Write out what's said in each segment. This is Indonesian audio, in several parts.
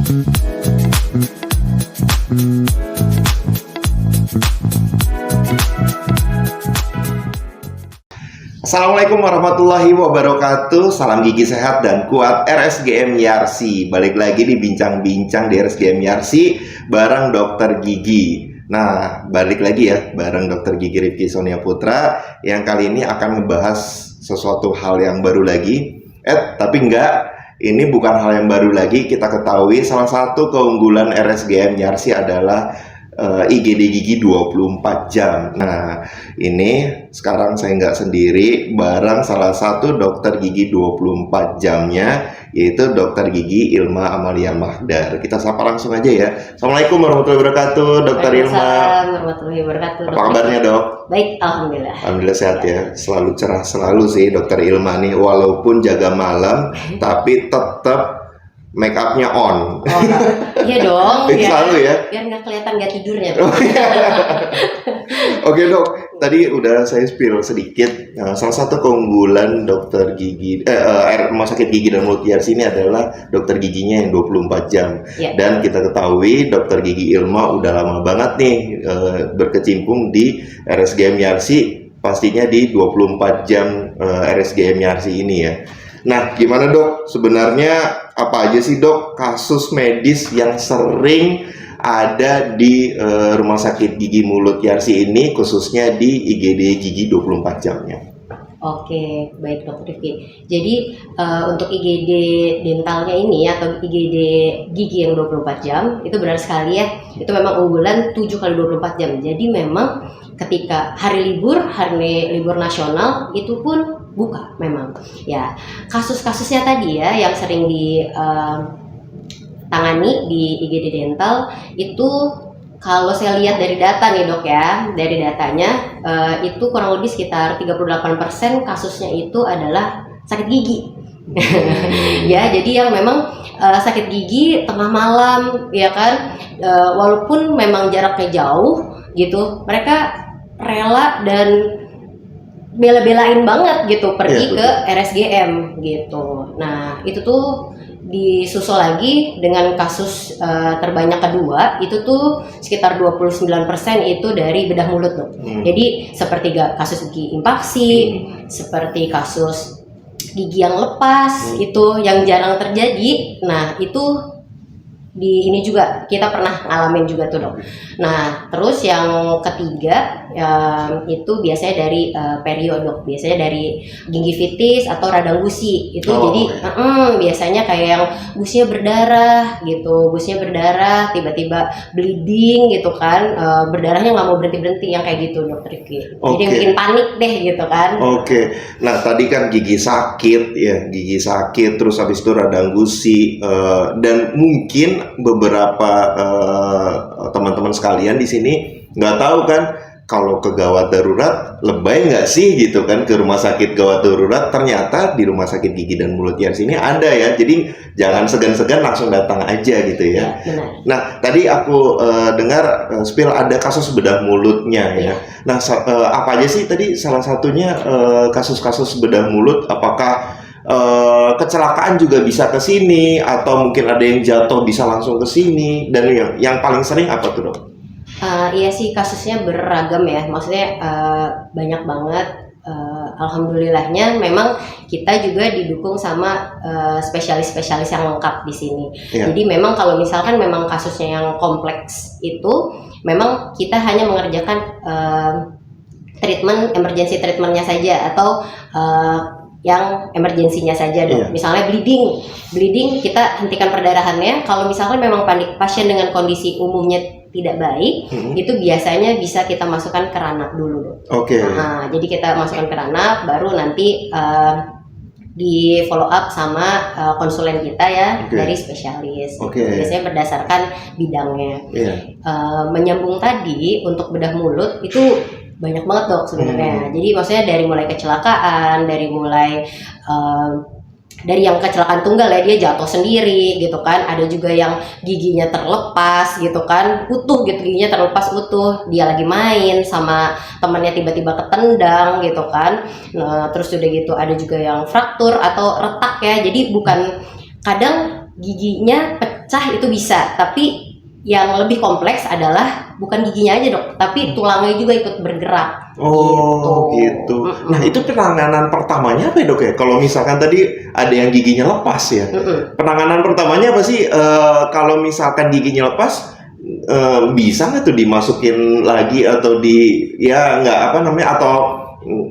Assalamualaikum warahmatullahi wabarakatuh. Salam gigi sehat dan kuat RSGM Yarsi. Balik lagi di bincang-bincang di RSGM Yarsi bareng dokter gigi. Nah, balik lagi ya bareng dokter gigi Rifki Sonia Putra yang kali ini akan membahas sesuatu hal yang baru lagi. Tapi enggak, ini bukan hal yang baru lagi. Kita ketahui salah satu keunggulan RSGM Yarsi adalah IGD gigi 24 jam. Nah, ini sekarang saya nggak sendiri, bareng salah satu dokter gigi 24 jamnya, yaitu dokter gigi Ilma Amalia Mahdar. Kita sapa langsung aja ya. Assalamualaikum warahmatullahi wabarakatuh, dokter Ilma. Waalaikumsalam warahmatullahi wabarakatuh. Apa kabarnya, dok? Baik, alhamdulillah. Alhamdulillah sehat ya. Selalu cerah selalu sih dokter Ilma nih, walaupun jaga malam, tapi tetap make up-nya on. Oh, iya dong. Selalu ya. Biar nggak kelihatan nggak tidurnya. Oke dok, tadi udah saya spill sedikit. Salah satu keunggulan dokter gigi, rumah sakit gigi dan mulut Yarsi ini adalah dokter giginya yang 24 jam. Ya. Dan kita ketahui dokter gigi Ilma udah lama banget nih berkecimpung di RSGM Yarsi, pastinya di 24 jam RSGM Yarsi ini ya. Nah, gimana dok? Sebenarnya apa aja sih dok kasus medis yang sering ada di rumah sakit gigi mulut Yarsi ini, khususnya di IGD gigi 24 jamnya? Oke, baik dokter Rifki. Jadi untuk IGD dentalnya ini atau IGD gigi yang 24 jam itu benar sekali ya. Itu memang unggulan 7 kali 24 jam. Jadi memang ketika hari libur nasional itu pun buka memang. Ya, kasus-kasusnya tadi ya yang sering tangani di IGD dental itu kalau saya lihat dari data nih dok ya, dari datanya itu kurang lebih sekitar 38% kasusnya itu adalah sakit gigi. Ya, jadi yang memang sakit gigi tengah malam ya kan, walaupun memang jaraknya jauh gitu, mereka rela dan bela-belain banget gitu pergi ke RSGM gitu. Nah, itu tuh disusul lagi dengan kasus terbanyak kedua itu tuh sekitar 29% itu dari bedah mulut loh. Jadi seperti kasus gigi impaksi, seperti kasus gigi yang lepas itu yang jarang terjadi. Nah, itu di ini juga kita pernah ngalamin juga tuh dok. Nah, terus yang ketiga itu biasanya dari perio dok, biasanya dari gingivitis atau radang gusi itu. Jadi biasanya kayak yang gusinya berdarah gitu, tiba-tiba bleeding gitu kan, berdarahnya nggak mau berhenti yang kayak gitu dokter Rifki. Jadi bikin panik deh gitu kan. Nah tadi kan gigi sakit ya, terus habis itu radang gusi, dan mungkin beberapa teman-teman sekalian di sini nggak tahu kan kalau ke gawat darurat lebay nggak sih gitu kan, ke rumah sakit gawat darurat. Ternyata di rumah sakit gigi dan mulut Yarsi ini ada ya, jadi jangan segan-segan langsung datang aja gitu ya. Benar. Nah tadi aku dengar spill ada kasus bedah mulutnya ya. Nah apa aja sih tadi salah satunya kasus-kasus bedah mulut? Apakah kecelakaan juga bisa ke sini, atau mungkin ada yang jatuh bisa langsung ke sini, dan yang paling sering apa tuh dok? Iya sih, kasusnya beragam ya, maksudnya banyak banget. Alhamdulillahnya memang kita juga didukung sama spesialis-spesialis yang lengkap di sini. Jadi memang kalau misalkan memang kasusnya yang kompleks itu, memang kita hanya mengerjakan emergency treatmentnya saja, atau yang emergensinya saja dok. Misalnya bleeding kita hentikan perdarahannya. Kalau misalkan memang pasien dengan kondisi umumnya tidak baik, itu biasanya bisa kita masukkan ke ranah dulu dok. Jadi kita masukkan ke ranah, baru nanti di follow up sama konsulen kita ya, dari spesialis. Biasanya berdasarkan bidangnya. Menyambung tadi untuk bedah mulut itu banyak banget dok sebenarnya. Jadi maksudnya dari mulai kecelakaan, dari yang kecelakaan tunggal ya, dia jatuh sendiri gitu kan, ada juga yang giginya terlepas gitu kan, utuh gitu, giginya terlepas utuh, dia lagi main sama temannya tiba-tiba ketendang gitu kan. Nah, terus udah gitu ada juga yang fraktur atau retak ya, jadi bukan, kadang giginya pecah itu bisa, tapi yang lebih kompleks adalah bukan giginya aja dok, tapi tulangnya juga ikut bergerak. Oh gitu. Nah itu penanganan pertamanya apa ya dok ya? Kalau misalkan tadi ada yang giginya lepas ya, penanganan pertamanya apa sih? Kalau misalkan giginya lepas, bisa nggak tuh dimasukin lagi atau ya nggak apa namanya, atau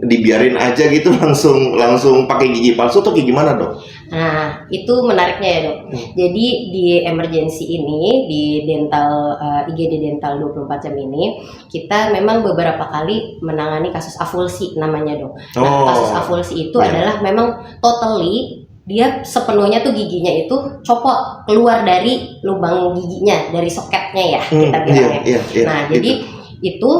dibiarin aja gitu langsung pakai gigi palsu atau kayak gimana dok? Nah, itu menariknya ya dok. Jadi di emergency ini, di dental IGD Dental 24 jam ini, kita memang beberapa kali menangani kasus avulsi namanya dok. Nah, kasus avulsi itu adalah memang totally dia sepenuhnya tuh giginya itu copot keluar dari lubang giginya, dari soketnya ya kita bilangnya. Nah, jadi itu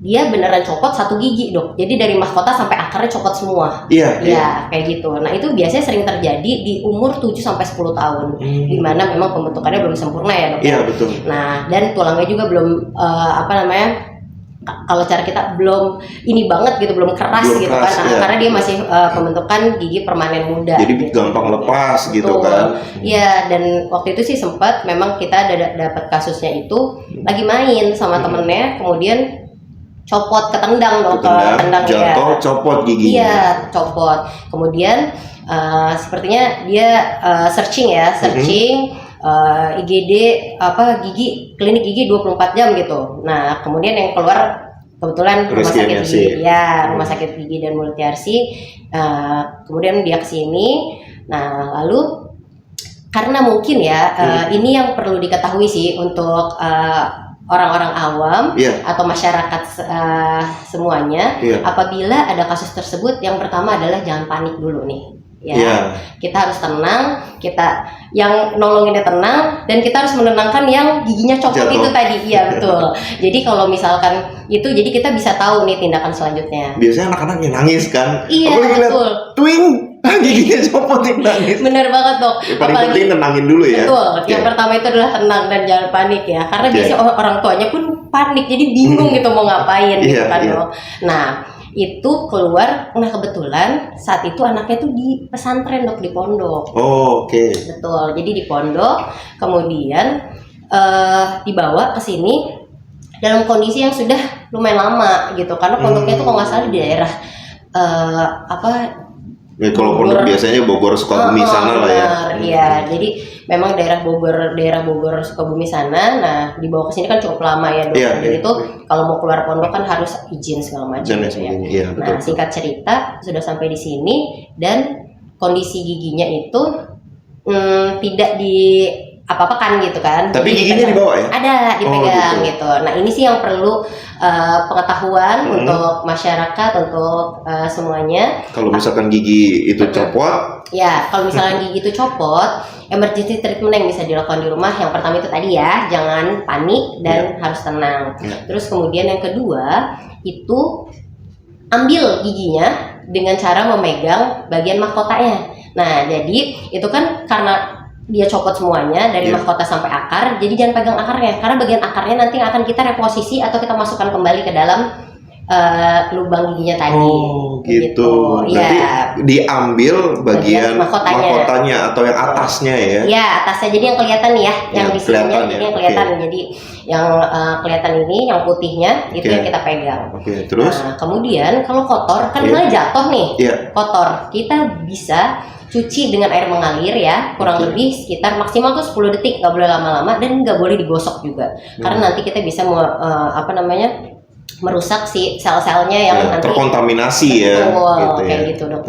dia beneran copot satu gigi dok, jadi dari mahkota sampai akarnya copot semua. Iya, kayak gitu. Nah itu biasanya sering terjadi di umur 7-10 tahun, dimana memang pembentukannya belum sempurna ya dok. Iya betul. Nah dan tulangnya juga belum kalau cara kita belum ini banget gitu, belum keras gitu kan, karena dia masih pembentukan gigi permanen muda. Jadi gitu, gampang lepas gitu kan. Iya, dan waktu itu sih sempat memang kita dapat kasusnya itu lagi main sama temennya, kemudian copot, ketendang dong, ketendang jatuh, copot giginya. Iya, copot. Kemudian sepertinya dia searching IGD gigi, klinik gigi 24 jam gitu. Nah, kemudian yang keluar kebetulan rumah sakit gigi, rumah sakit gigi dan mulut Yarsi. Kemudian dia kesini. Nah, lalu karena mungkin ya ini yang perlu diketahui sih untuk orang-orang awam atau masyarakat semuanya, apabila ada kasus tersebut, yang pertama adalah jangan panik dulu nih. Kita harus tenang, kita yang nolonginnya tenang, dan kita harus menenangkan yang giginya copot itu tadi. Iya betul. Jadi kalau misalkan itu, jadi kita bisa tahu nih tindakan selanjutnya. Biasanya anak-anak yang nangis kan? Iya betul. Twing, giginya copot, nangis. Bener banget dok. Paling penting tenangin dulu ya. Betul. Yang pertama itu adalah tenang dan jangan panik ya. Karena biasanya orang tuanya pun panik, jadi bingung gitu mau ngapain gitu kan dok. Nah itu keluar, nah kebetulan saat itu anaknya tuh di pesantren dok, di pondok. Betul, jadi di pondok, kemudian dibawa ke sini dalam kondisi yang sudah lumayan lama gitu, karena pondoknya tuh kalau nggak salah di daerah kalau pondok biasanya Bogor Sukabumi sana lah ya. Iya, jadi memang daerah Bogor Sukabumi sana. Nah, dibawa ke sini kan cukup lama ya dok. Jadi itu kalau mau keluar pondok kan harus izin segala macam gitu ya. Nah, singkat cerita sudah sampai di sini dan kondisi giginya itu tidak di apa-apakan gitu kan. Tapi giginya dibawa ya? Ada, dipegang gitu. Nah, ini sih yang perlu pengetahuan untuk masyarakat, untuk semuanya. Kalau misalkan gigi itu copot, ya kalau misalkan gigi itu copot, emergency treatment yang bisa dilakukan di rumah, yang pertama itu tadi ya, jangan panik dan harus tenang. Terus kemudian yang kedua itu ambil giginya dengan cara memegang bagian mahkotanya. Nah, jadi itu kan karena dia copot semuanya dari mahkota sampai akar, jadi jangan pegang akarnya, karena bagian akarnya nanti akan kita reposisi atau kita masukkan kembali ke dalam lubang giginya tadi. Gitu. Berarti diambil bagian mahkotanya atau yang atasnya ya? Iya, atasnya. Jadi yang kelihatan nih ya, yang di sininya yang kelihatan. Jadi yang kelihatan ini, yang putihnya itu yang kita pegang. Terus? Nah, kemudian kalau kotor kan misalnya jatuh nih, kotor, kita bisa cuci dengan air mengalir ya, kurang lebih sekitar maksimal tuh 10 detik, nggak boleh lama-lama dan nggak boleh digosok juga, karena nanti kita bisa merusak si sel-selnya yang nanti terkontaminasi ya. Kayak gitu dok.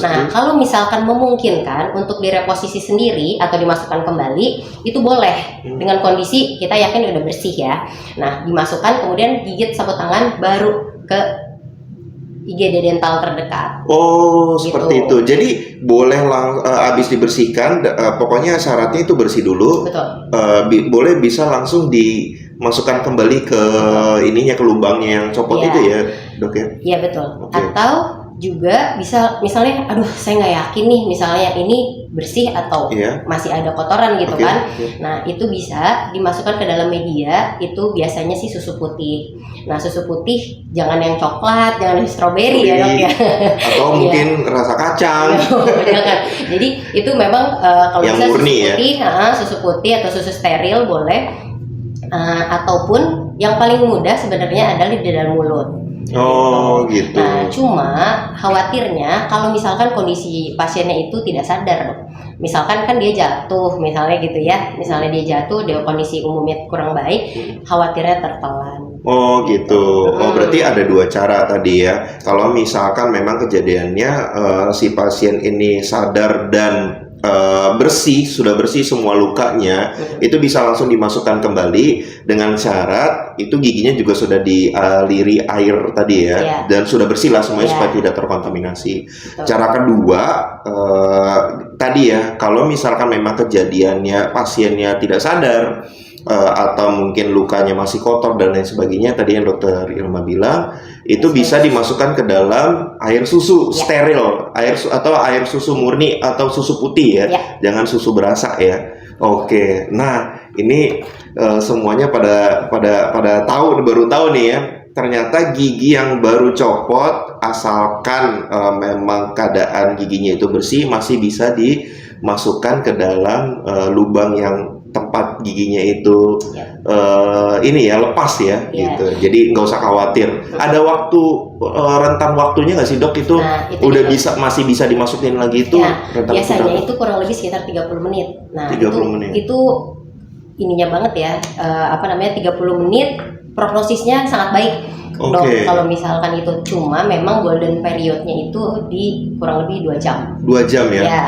Nah kalau misalkan memungkinkan untuk direposisi sendiri atau dimasukkan kembali, itu boleh dengan kondisi kita yakin udah bersih ya. Nah dimasukkan, kemudian gigit sapu tangan, baru ke IGD dental terdekat. Seperti itu. Jadi boleh habis dibersihkan, pokoknya syaratnya itu bersih dulu. Betul. Boleh bisa langsung dimasukkan kembali ke ininya, ke lubangnya yang copot itu ya, dok ya? Iya betul. Atau juga bisa misalnya, aduh saya nggak yakin nih, misalnya ini bersih atau Iya. masih ada kotoran gitu Oke, kan. oke. Nah, itu bisa dimasukkan ke dalam media, itu biasanya sih susu putih. Nah, susu putih jangan yang coklat, jangan yang stroberi ya dok ya. Atau Iya. mungkin rasa kacang. Jangan. Jadi itu memang kalau Yang bisa murni susu putih atau susu steril boleh. Ataupun yang paling mudah sebenarnya adalah di dalam mulut. Oh gitu. Nah, cuma khawatirnya kalau misalkan kondisi pasiennya itu tidak sadar, dok. Misalkan kan dia jatuh, misalnya gitu ya. Misalnya dia jatuh, dia kondisi umumnya kurang baik, khawatirnya tertelan. Oh gitu. Oh berarti ada dua cara tadi ya. Kalau misalkan memang kejadiannya si pasien ini sadar dan sudah bersih semua lukanya, itu bisa langsung dimasukkan kembali dengan syarat itu giginya juga sudah dialiri air tadi ya, Iya. dan sudah bersih lah semuanya Iya. supaya tidak terkontaminasi. Betul. Cara kedua tadi ya, kalau misalkan memang kejadiannya pasiennya tidak sadar atau mungkin lukanya masih kotor dan lain sebagainya, tadi yang dokter Ilma bilang itu bisa dimasukkan ke dalam air susu steril, atau air susu murni atau susu putih ya, jangan susu berasa ya. Oke, nah ini semuanya pada baru tahu nih ya. Ternyata gigi yang baru copot, asalkan memang keadaan giginya itu bersih, masih bisa dimasukkan ke dalam lubang yang tempat giginya itu ini ya lepas ya, gitu. Jadi nggak usah khawatir. Ada waktu rentan waktunya nggak sih dok itu? Itu udah juga. bisa dimasukin lagi itu? Biasanya itu kurang lebih sekitar 30 menit. Nah 30 menit. itu ininya banget ya, 30 menit prognosisnya sangat baik. Dok, kalau misalkan itu cuma memang golden periodnya itu di kurang lebih 2 jam. 2 jam ya? Ya.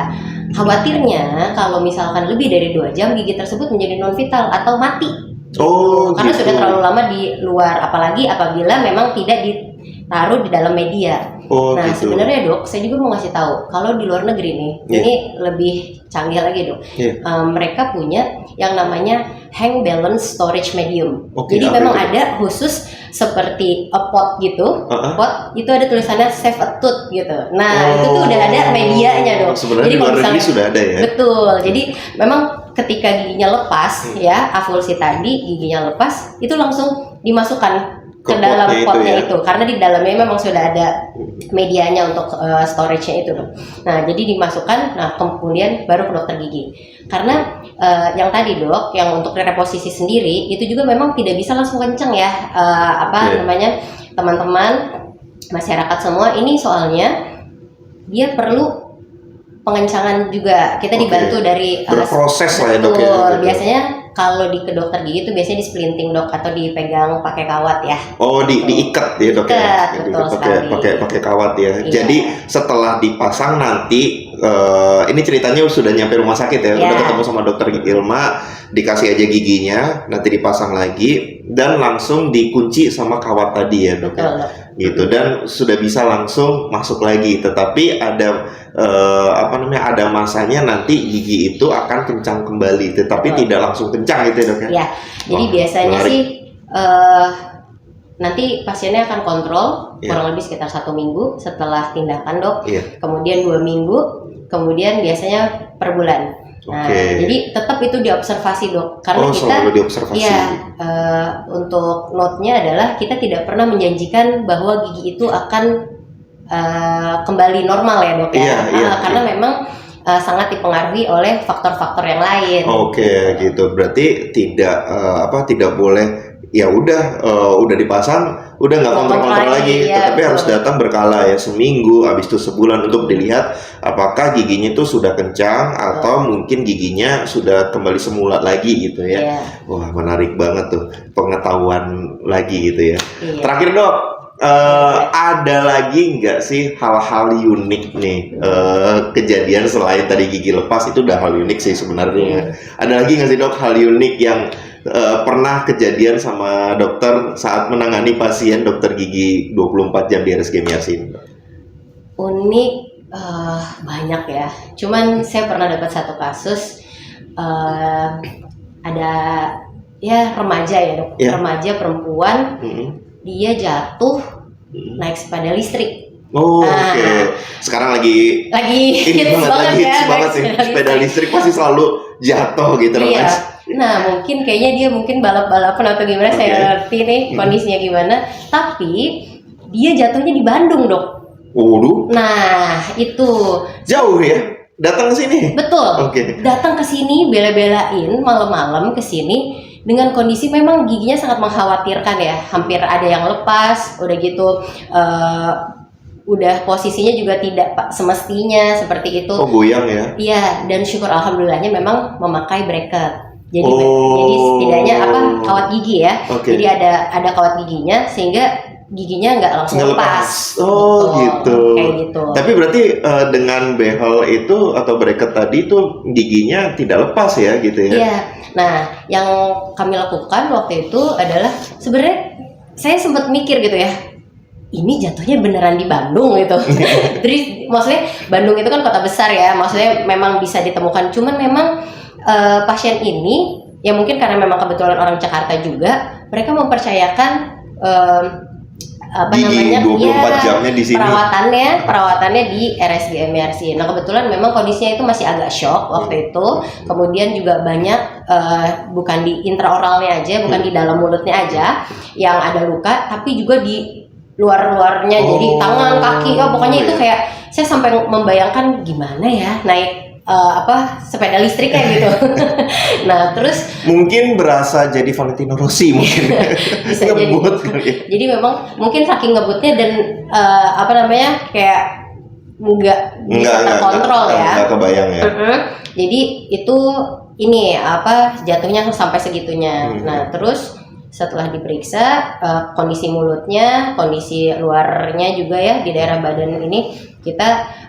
Khawatirnya kalau misalkan lebih dari 2 jam gigi tersebut menjadi non vital atau mati. Oh, karena gitu. sudah terlalu lama di luar, apalagi apabila memang tidak ditaruh di dalam media. Oh, nah gitu. sebenarnya dok, saya juga mau ngasih tahu kalau di luar negeri nih, ini lebih canggih lagi dok. Mereka punya yang namanya hang balance storage medium. Jadi memang ada khusus seperti a pot gitu, pot itu ada tulisannya save a tooth gitu. Nah itu tuh udah ada medianya dok. Sebenarnya jadi di luar negeri sudah ada ya. Betul. Jadi memang ketika giginya lepas ya, avulsi tadi giginya lepas, itu langsung dimasukkan ke dalam potnya itu, karena di dalamnya memang sudah ada medianya untuk storage-nya itu. Nah, jadi dimasukkan, nah kemudian baru ke dokter gigi. Karena yang tadi dok, yang untuk reposisi sendiri itu juga memang tidak bisa langsung kenceng ya, namanya teman-teman masyarakat semua ini soalnya dia perlu pengencangan juga. Kita dibantu dari berproses lah ya dok ya. Biasanya kalau di ke dokter gigi itu biasanya di splinting dok, atau dipegang pakai kawat ya. Oh, diikat ya dok ya. Pakai kawat ya. Iya. Jadi setelah dipasang nanti ini ceritanya sudah nyampe rumah sakit ya. Udah ketemu sama dokter Ilma, dikasih aja giginya, nanti dipasang lagi dan langsung dikunci sama kawat tadi ya dok. Betul, dok. Gitu, dan sudah bisa langsung masuk lagi, tetapi ada ada masanya nanti gigi itu akan kencang kembali, tetapi tidak langsung kencang gitu ya dok ya. Ya, jadi biasanya sih nanti pasiennya akan kontrol kurang lebih sekitar 1 minggu setelah tindakan dok, kemudian 2 minggu, kemudian biasanya per bulan. Nah, jadi tetap itu diobservasi dok, karena kita untuk note-nya adalah kita tidak pernah menjanjikan bahwa gigi itu akan kembali normal ya dok ya, karena memang sangat dipengaruhi oleh faktor-faktor yang lain. Gitu. Berarti tidak boleh ya udah dipasang, udah nggak kontrol lagi, tetapi harus datang berkala ya, seminggu, habis itu sebulan untuk dilihat apakah giginya itu sudah kencang atau mungkin giginya sudah kembali semula lagi gitu ya. Wah, menarik banget tuh pengetahuan lagi gitu ya. Terakhir dok, ada lagi nggak sih hal-hal unik nih kejadian selain tadi gigi lepas, itu udah hal unik sih sebenarnya. Ada lagi nggak sih dok hal unik yang pernah kejadian sama dokter saat menangani pasien dokter gigi 24 jam di RSGM Yarsi? Unik banyak ya. Cuman saya pernah dapat satu kasus, ada remaja ya dok, remaja perempuan, dia jatuh naik sepeda listrik. Oke. Sekarang lagi ini hits banget ya, hits banget sih. Sepeda listrik pasti selalu jatuh gitu loh, Iya. Mas. Nah, mungkin kayaknya dia mungkin balap-balapan atau gimana, Oke. saya ngerti nih kondisinya gimana. Tapi dia jatuhnya di Bandung, Dok. Waduh, Nah, itu jauh ya. Datang ke sini. betul. Oke. Datang ke sini bela-belain malam-malam ke sini dengan kondisi memang giginya sangat mengkhawatirkan ya. Hampir ada yang lepas, udah gitu udah posisinya juga tidak semestinya seperti itu. Oh, goyang ya. Iya, dan syukur alhamdulillahnya memang memakai bracket. Jadi Oh. jadi setidaknya kawat gigi ya. Oke. Jadi ada kawat giginya sehingga giginya nggak langsung Nggak lepas. Oh, Betul. gitu. Kayak gitu. Tapi berarti dengan behel itu atau bracket tadi itu giginya tidak lepas ya gitu ya? Iya. Nah, yang kami lakukan waktu itu adalah sebenarnya saya sempat mikir gitu ya. Ini jatuhnya beneran di Bandung gitu. Terus maksudnya Bandung itu kan kota besar ya. Maksudnya memang bisa ditemukan. Cuman memang pasien ini ya mungkin karena memang kebetulan orang Jakarta juga, mereka mempercayakan Gigi 24 jamnya di sini. perawatannya di RSGM YRC. Nah, kebetulan memang kondisinya itu masih agak shock waktu itu. Kemudian juga banyak bukan di intraoralnya aja, bukan di dalam mulutnya aja yang ada luka, tapi juga di luar-luarnya. Jadi tangan, kaki, pokoknya itu kayak saya sampai membayangkan gimana ya naik sepeda listrik kayak gitu. Nah, terus Mungkin berasa jadi Valentino Rossi mungkin. bisa jadi. Ngebut kali ya. Jadi memang mungkin saking ngebutnya dan kayak nggak bisa terkontrol ya. Nggak kebayang ya. Jadi itu jatuhnya sampai segitunya. Nah, terus setelah diperiksa kondisi mulutnya, kondisi luarnya juga ya di daerah badan ini kita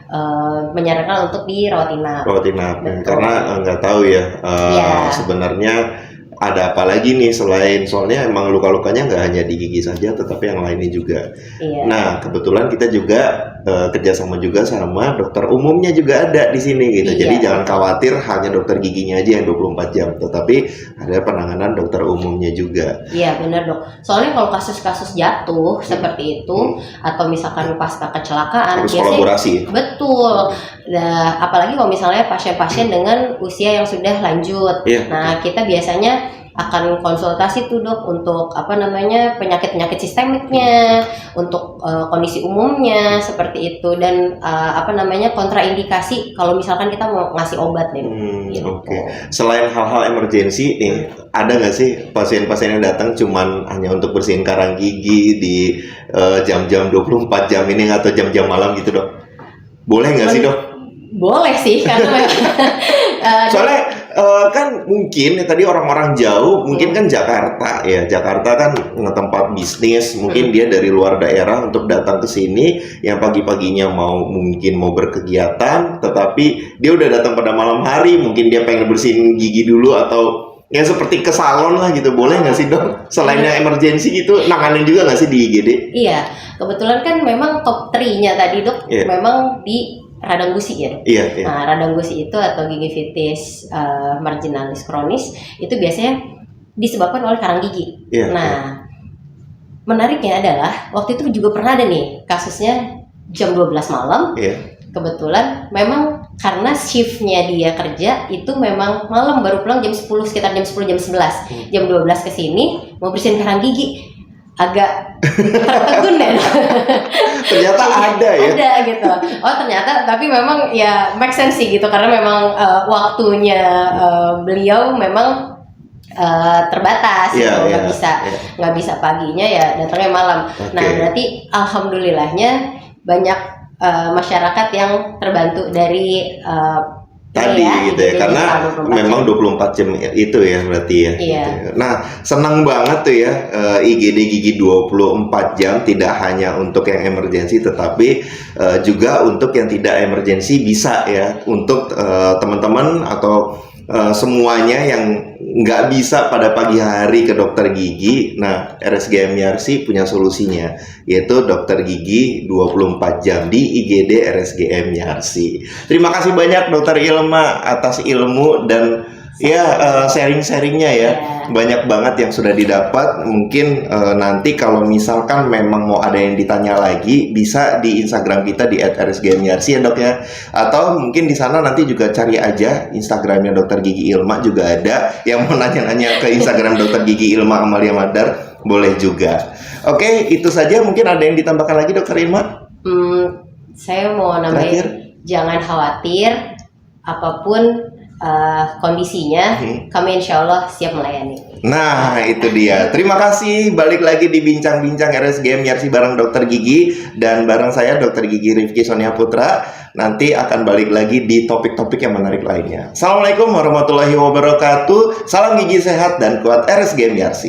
menyarankan untuk dirawat inap. Rawat inap. Betul. Karena nggak tahu ya Iya. sebenarnya ada apa lagi nih soalnya emang luka-lukanya nggak hanya di gigi saja tetapi yang lainnya juga. Iya. Nah, kebetulan kita juga kerjasama juga sama dokter umumnya juga ada di sini gitu. Iya. Jadi jangan khawatir hanya dokter giginya aja yang 24 jam, tetapi ada penanganan dokter umumnya juga. Iya benar dok. Soalnya kalau kasus-kasus jatuh seperti itu atau misalkan pasca kecelakaan Harus kolaborasi. Betul. Nah, apalagi kalau misalnya pasien-pasien dengan usia yang sudah lanjut. Iya. Nah, kita biasanya akan konsultasi tuh dok untuk penyakit-penyakit sistemiknya, untuk kondisi umumnya seperti itu dan kontraindikasi kalau misalkan kita mau ngasih obat nih. Gitu. Oke. Selain hal-hal emergensi nih, ada nggak sih pasien-pasien yang datang cuman hanya untuk bersihin karang gigi di jam-jam 24 jam ini atau jam-jam malam gitu dok? Boleh nggak sih dok? Boleh sih karena Soalnya kan mungkin tadi orang-orang jauh, mungkin kan Jakarta ya. Jakarta kan tempat bisnis, mungkin dia dari luar daerah untuk datang ke sini yang pagi-paginya mungkin mau berkegiatan, tetapi dia udah datang pada malam hari, mungkin dia pengen bersihin gigi dulu atau ya seperti ke salon lah gitu. Boleh nggak sih dok? Selain yang emergensi gitu, nanganin juga nggak sih di IGD? Iya, kebetulan kan memang top 3-nya tadi dok, Iya. memang di radang gusi ya. Iya. Nah, radang gusi itu atau gingivitis marginalis kronis itu biasanya disebabkan oleh karang gigi. Iya, Nah, menariknya adalah waktu itu juga pernah ada nih kasusnya jam 12 malam. Iya. Kebetulan memang karena shiftnya dia kerja itu memang malam baru pulang jam 10, sekitar jam 10 jam 11. Jam 12 ke sini mau bersihin karang gigi. Agak tertegun ya. Ternyata ada ya. Ada gitu. Oh ternyata, tapi memang ya make sense sih gitu karena memang waktunya beliau memang terbatas Iya, gitu, iya, nggak bisa paginya ya datangnya malam. Oke. Nah berarti alhamdulillahnya banyak masyarakat yang terbantu dari Tadi gitu ya, karena memang 24 jam itu ya berarti ya. Iya. Gitu. Nah, senang banget tuh ya IGD Gigi 24 jam tidak hanya untuk yang emergensi tetapi juga untuk yang tidak emergensi bisa ya untuk teman-teman atau semuanya yang nggak bisa pada pagi hari ke dokter gigi. Nah, RSGM YRC punya solusinya, yaitu dokter gigi 24 jam di IGD RSGM YRC. Terima kasih banyak Dokter Il Ilma atas ilmu dan sharing-sharingnya ya. Iya. Banyak banget yang sudah didapat. Mungkin nanti kalau misalkan memang mau ada yang ditanya lagi, bisa di Instagram kita di @rsgmyarsi ya dok ya. Atau mungkin di sana nanti juga cari aja Instagramnya Dokter Gigi Ilma juga ada. Yang mau nanya-nanya ke Instagram Dokter Gigi Ilma Amalia Madar, boleh juga. Oke, itu saja. Mungkin ada yang ditambahkan lagi Dokter Ilma? Saya mau nambahin, jangan khawatir apapun kondisinya, kami insya Allah siap melayani. Nah, itu dia. Terima kasih. Balik lagi di Bincang-Bincang RSGM Yarsi bareng Dokter Gigi dan bareng saya Dokter Gigi Rifki Sonia Putra. Nanti akan balik lagi di topik-topik yang menarik lainnya. Assalamualaikum warahmatullahi wabarakatuh. Salam gigi sehat dan kuat RSGM Yarsi.